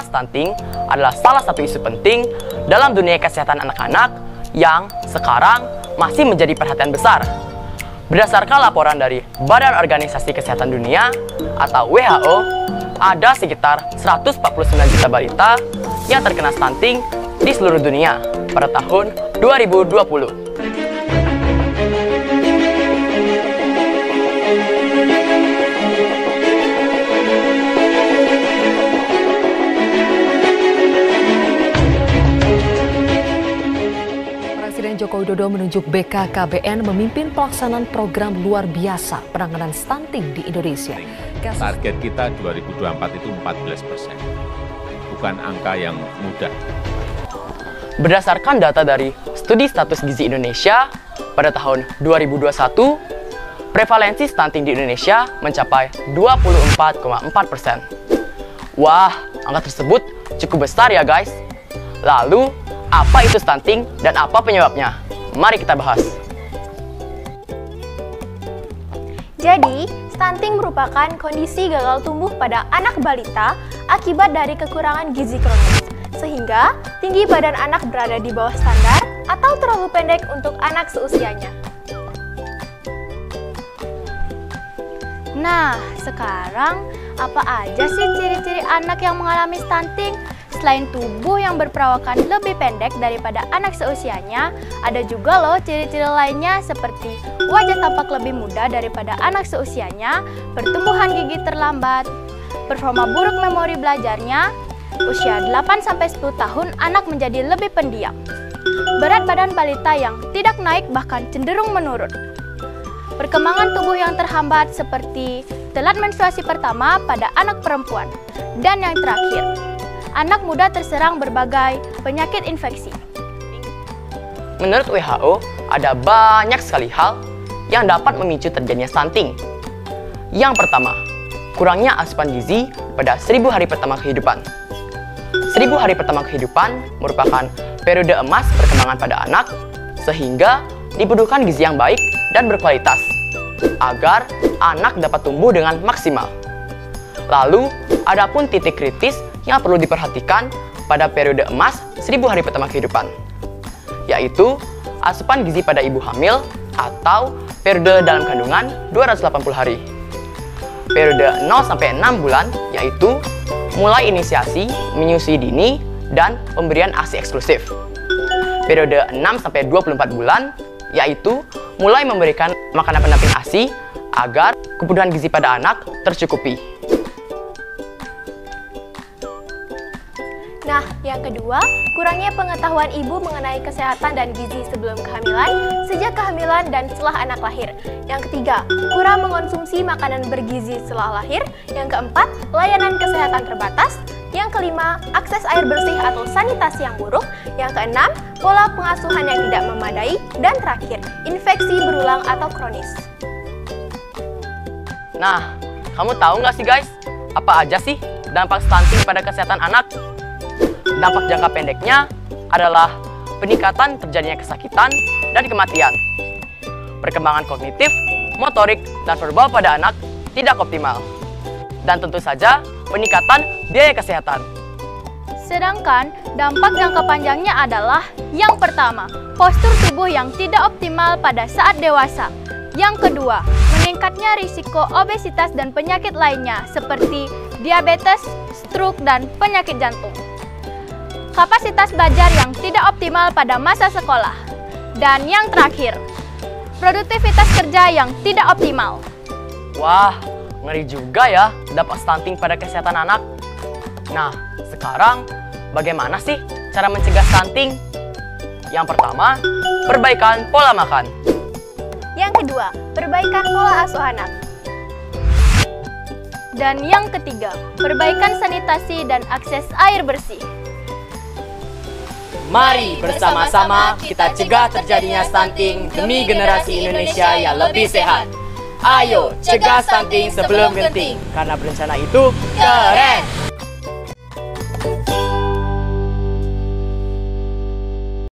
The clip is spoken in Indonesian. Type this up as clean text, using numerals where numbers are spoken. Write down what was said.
bahwa stunting adalah salah satu isu penting dalam dunia kesehatan anak-anak yang sekarang masih menjadi perhatian besar. Berdasarkan laporan dari Badan Organisasi Kesehatan Dunia atau WHO, ada sekitar 149 juta balita yang terkena stunting di seluruh dunia pada tahun 2020. Presiden Joko Widodo menunjuk BKKBN memimpin pelaksanaan program luar biasa penanganan stunting di Indonesia. Target kita 2024 itu 14%, bukan angka yang mudah. Berdasarkan data dari Studi Status Gizi Indonesia, pada tahun 2021, prevalensi stunting di Indonesia mencapai 24,4%. Wah, angka tersebut cukup besar ya guys. Lalu, apa itu stunting dan apa penyebabnya? Mari kita bahas. Jadi, stunting merupakan kondisi gagal tumbuh pada anak balita akibat dari kekurangan gizi kronis, sehingga tinggi badan anak berada di bawah standar atau terlalu pendek untuk anak seusianya. Nah, sekarang apa aja sih ciri-ciri anak yang mengalami stunting? Selain tubuh yang berperawakan lebih pendek daripada anak seusianya, ada juga loh ciri-ciri lainnya seperti wajah tampak lebih muda daripada anak seusianya, pertumbuhan gigi terlambat, performa buruk memori belajarnya, usia 8-10 tahun anak menjadi lebih pendiam, berat badan balita yang tidak naik bahkan cenderung menurun, perkembangan tubuh yang terhambat seperti telat menstruasi pertama pada anak perempuan, dan yang terakhir, anak muda terserang berbagai penyakit infeksi. Menurut WHO, ada banyak sekali hal yang dapat memicu terjadinya stunting. Yang pertama, kurangnya asupan gizi pada 1000 hari pertama kehidupan. 1000 hari pertama kehidupan merupakan periode emas perkembangan pada anak, sehingga dibutuhkan gizi yang baik dan berkualitas agar anak dapat tumbuh dengan maksimal. Lalu, adapun titik kritis yang perlu diperhatikan pada periode emas 1000 hari pertama kehidupan, yaitu asupan gizi pada ibu hamil atau periode dalam kandungan 280 hari. Periode 0-6 bulan yaitu mulai inisiasi menyusui dini dan pemberian ASI eksklusif. Periode 6-24 bulan yaitu mulai memberikan makanan pendamping ASI agar kebutuhan gizi pada anak tercukupi. Nah, yang kedua, kurangnya pengetahuan ibu mengenai kesehatan dan gizi sebelum kehamilan, sejak kehamilan, dan setelah anak lahir. Yang ketiga, kurang mengonsumsi makanan bergizi setelah lahir. Yang keempat, layanan kesehatan terbatas. Yang kelima, akses air bersih atau sanitasi yang buruk. Yang keenam, pola pengasuhan yang tidak memadai. Dan terakhir, infeksi berulang atau kronis. Nah, kamu tahu nggak sih guys, apa aja sih dampak stunting pada kesehatan anak? Dampak jangka pendeknya adalah peningkatan terjadinya kesakitan dan kematian. Perkembangan kognitif, motorik, dan verbal pada anak tidak optimal. Dan tentu saja peningkatan biaya kesehatan. Sedangkan dampak jangka panjangnya adalah yang pertama, postur tubuh yang tidak optimal pada saat dewasa. Yang kedua, meningkatnya risiko obesitas dan penyakit lainnya seperti diabetes, stroke, dan penyakit jantung. Kapasitas belajar yang tidak optimal pada masa sekolah. Dan yang terakhir, produktivitas kerja yang tidak optimal. Wah, ngeri juga ya dampak stunting pada kesehatan anak. Nah, sekarang bagaimana sih cara mencegah stunting? Yang pertama, perbaikan pola makan. Yang kedua, perbaikan pola asuh anak. Dan yang ketiga, perbaikan sanitasi dan akses air bersih. Mari bersama-sama kita cegah terjadinya stunting demi generasi Indonesia yang lebih sehat. Ayo, cegah stunting sebelum genting, karena berencana itu keren!